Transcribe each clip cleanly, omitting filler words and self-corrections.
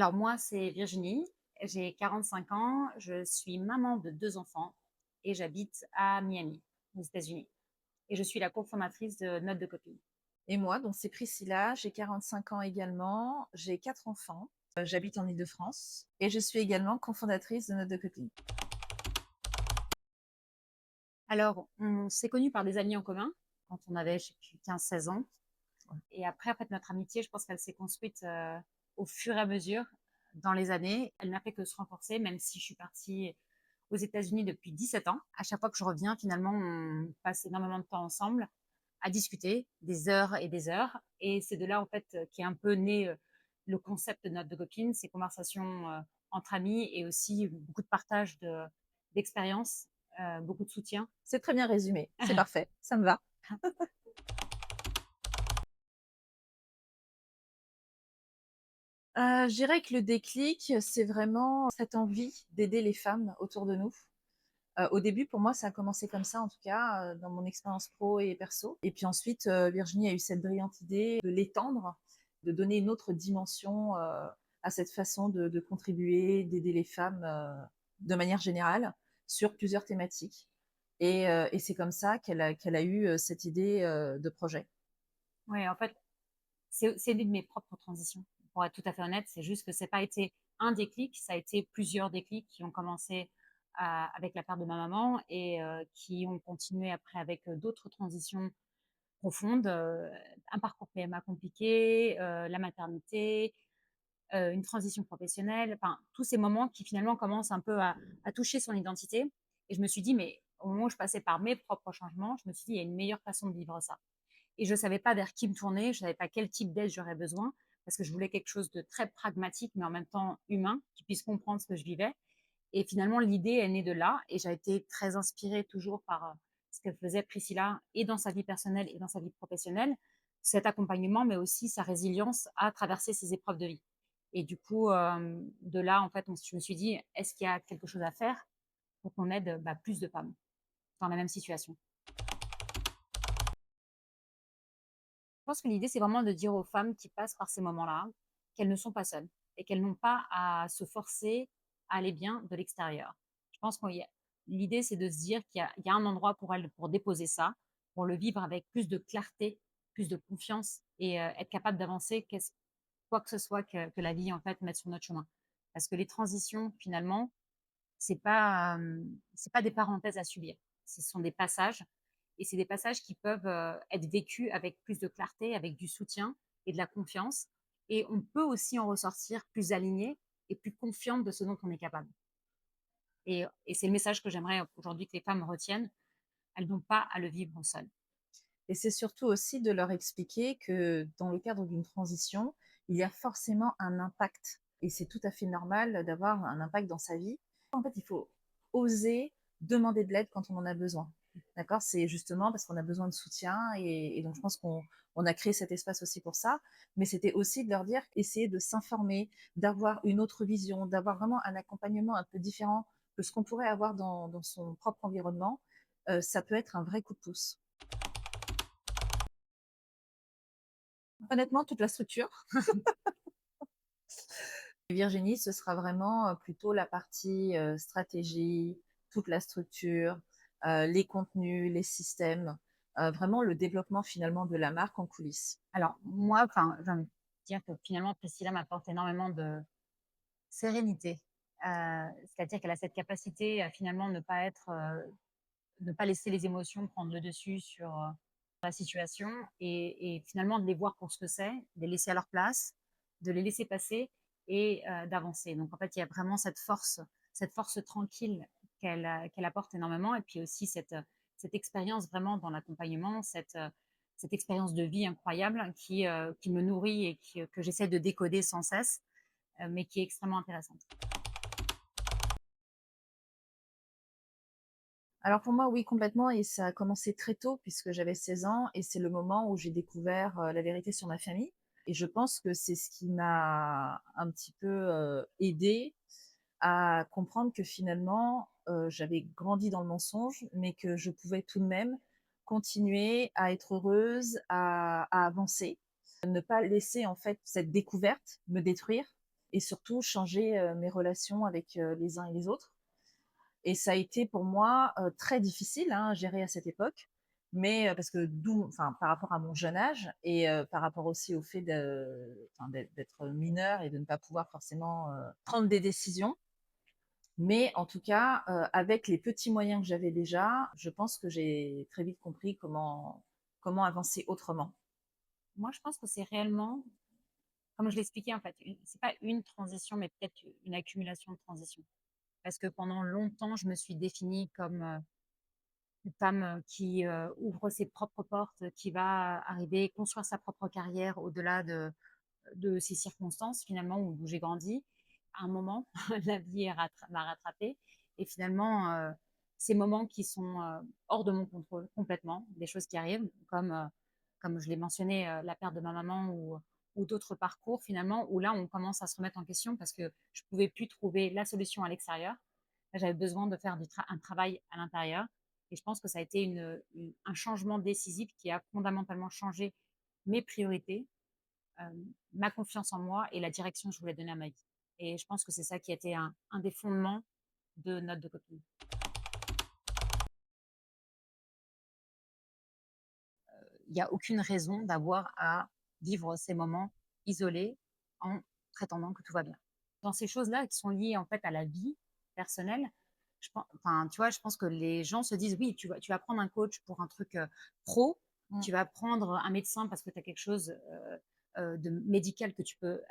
Alors moi, c'est Virginie, j'ai 45 ans, je suis maman de 2 enfants et j'habite à Miami, aux États-Unis. Et je suis la cofondatrice de Notes de copine. Et moi, donc c'est Priscilla, j'ai 45 ans également, j'ai 4 enfants, j'habite en Île-de-France et je suis également cofondatrice de Notes de copine. Alors, on s'est connus par des amis en commun quand on avait, je sais plus, 15-16 ans. Et après, en fait, notre amitié, je pense qu'elle s'est construite au fur et à mesure dans les années. Elle n'a fait que se renforcer, même si je suis partie aux États-Unis depuis 17 ans. À chaque fois que je reviens, finalement, on passe énormément de temps ensemble à discuter des heures et des heures. Et c'est de là, en fait, qu'est un peu né le concept de Notes de copine, ces conversations entre amis et aussi beaucoup de partage d'expériences, beaucoup de soutien. C'est très bien résumé, c'est parfait, ça me va. Je dirais que le déclic, c'est vraiment cette envie d'aider les femmes autour de nous. Au début, pour moi, ça a commencé comme ça, en tout cas, dans mon expérience pro et perso. Et puis ensuite, Virginie a eu cette brillante idée de l'étendre, de donner une autre dimension à cette façon de contribuer, d'aider les femmes de manière générale sur plusieurs thématiques. Et c'est comme ça qu'elle a eu cette idée de projet. Ouais, en fait, c'est l'une de mes propres transitions. Pour être tout à fait honnête, c'est juste que c'est pas été un déclic, ça a été plusieurs déclics qui ont commencé avec la perte de ma maman et qui ont continué après avec d'autres transitions profondes, un parcours PMA compliqué, la maternité, une transition professionnelle, enfin tous ces moments qui finalement commencent un peu à toucher son identité. Et je me suis dit, mais au moment où je passais par mes propres changements, je me suis dit, il y a une meilleure façon de vivre ça. Et je ne savais pas vers qui me tourner, je ne savais pas quel type d'aide j'aurais besoin, parce que je voulais quelque chose de très pragmatique, mais en même temps humain, qui puisse comprendre ce que je vivais. Et finalement, l'idée est née de là, et j'ai été très inspirée toujours par ce que faisait Priscilla, et dans sa vie personnelle et dans sa vie professionnelle, cet accompagnement, mais aussi sa résilience à traverser ses épreuves de vie. Et du coup, de là, en fait, je me suis dit, est-ce qu'il y a quelque chose à faire pour qu'on aide plus de femmes dans la même situation? Je pense que l'idée, c'est vraiment de dire aux femmes qui passent par ces moments-là qu'elles ne sont pas seules et qu'elles n'ont pas à se forcer à aller bien de l'extérieur. Je pense que l'idée, c'est de se dire qu'il y a un endroit pour elles pour déposer ça, pour le vivre avec plus de clarté, plus de confiance et être capable d'avancer quoi que ce soit que la vie en fait mette sur notre chemin. Parce que les transitions, finalement, c'est pas des parenthèses à subir. Ce sont des passages et c'est des passages qui peuvent, être vécus avec plus de clarté, avec du soutien et de la confiance et on peut aussi en ressortir plus aligné et plus confiante de ce dont on est capable et c'est le message que j'aimerais aujourd'hui que les femmes retiennent. Elles n'ont pas à le vivre seules. Et c'est surtout aussi de leur expliquer que dans le cadre d'une transition, il y a forcément un impact. Et c'est tout à fait normal d'avoir un impact dans sa vie. En fait, il faut oser demander de l'aide quand on en a besoin. D'accord. C'est justement parce qu'on a besoin de soutien. Et donc, je pense qu'on a créé cet espace aussi pour ça. Mais c'était aussi de leur dire, essayer de s'informer, d'avoir une autre vision, d'avoir vraiment un accompagnement un peu différent que ce qu'on pourrait avoir dans son propre environnement. Ça peut être un vrai coup de pouce. Honnêtement, toute la structure. Virginie, ce sera vraiment plutôt la partie stratégie, toute la structure, les contenus, les systèmes, vraiment le développement finalement de la marque en coulisses. Alors moi, enfin, j'ai envie de dire que finalement Priscilla m'apporte énormément de sérénité, c'est-à-dire qu'elle a cette capacité à finalement ne pas laisser les émotions prendre le dessus sur la situation et finalement de les voir pour ce que c'est, de les laisser à leur place, de les laisser passer et d'avancer. Donc en fait, il y a vraiment cette force tranquille qu'elle apporte énormément et puis aussi cette expérience vraiment dans l'accompagnement, cette expérience de vie incroyable qui me nourrit et que j'essaie de décoder sans cesse, mais qui est extrêmement intéressante. Alors pour moi, oui, complètement, et ça a commencé très tôt puisque j'avais 16 ans et c'est le moment où j'ai découvert la vérité sur ma famille. Et je pense que c'est ce qui m'a un petit peu aidée à comprendre que finalement, j'avais grandi dans le mensonge, mais que je pouvais tout de même continuer à être heureuse, à avancer, ne pas laisser en fait cette découverte me détruire, et surtout changer, mes relations avec, les uns et les autres. Et ça a été pour moi, très difficile, hein, à gérer à cette époque, mais parce que par rapport à mon jeune âge et par rapport aussi au fait d'être mineure et de ne pas pouvoir forcément, prendre des décisions. Mais en tout cas, avec les petits moyens que j'avais déjà, je pense que j'ai très vite compris comment avancer autrement. Moi, je pense que c'est réellement, comme je l'expliquais, en fait, c'est pas une transition, mais peut-être une accumulation de transitions. Parce que pendant longtemps, je me suis définie comme, une femme, qui, ouvre ses propres portes, qui va arriver, construire sa propre carrière au-delà de ces circonstances finalement où j'ai grandi. À un moment, la vie m'a rattrapée et finalement, ces moments qui sont, hors de mon contrôle complètement, des choses qui arrivent comme je l'ai mentionné, la perte de ma maman ou d'autres parcours finalement où là, on commence à se remettre en question parce que je pouvais plus trouver la solution à l'extérieur. Là, j'avais besoin de faire un travail à l'intérieur et je pense que ça a été un changement décisif qui a fondamentalement changé mes priorités, ma confiance en moi et la direction que je voulais donner à ma vie. Et je pense que c'est ça qui a été un des fondements de notre 2 copines. Il y a aucune raison d'avoir à vivre ces moments isolés en prétendant que tout va bien. Dans ces choses-là qui sont liées en fait à la vie personnelle, tu vois, je pense que les gens se disent: «Oui, tu vas prendre un coach pour un truc, pro, Mmh. tu vas prendre un médecin parce que tu as quelque chose, de médical que tu peux,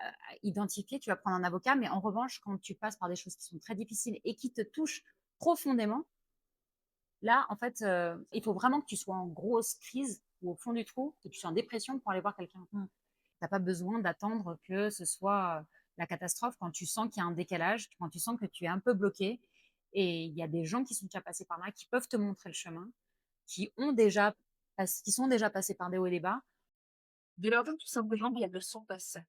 identifier, tu vas prendre un avocat, mais en revanche, quand tu passes par des choses qui sont très difficiles et qui te touchent profondément, là, en fait, il faut vraiment que tu sois en grosse crise ou au fond du trou, que tu sois en dépression pour aller voir quelqu'un. Mmh. Tu as pas besoin d'attendre que ce soit, la catastrophe quand tu sens qu'il y a un décalage, quand tu sens que tu es un peu bloqué et il y a des gens qui sont déjà passés par là, qui peuvent te montrer le chemin, qui sont déjà passés par des hauts et des bas. De leur dire tout simplement qu'elles le sont passées.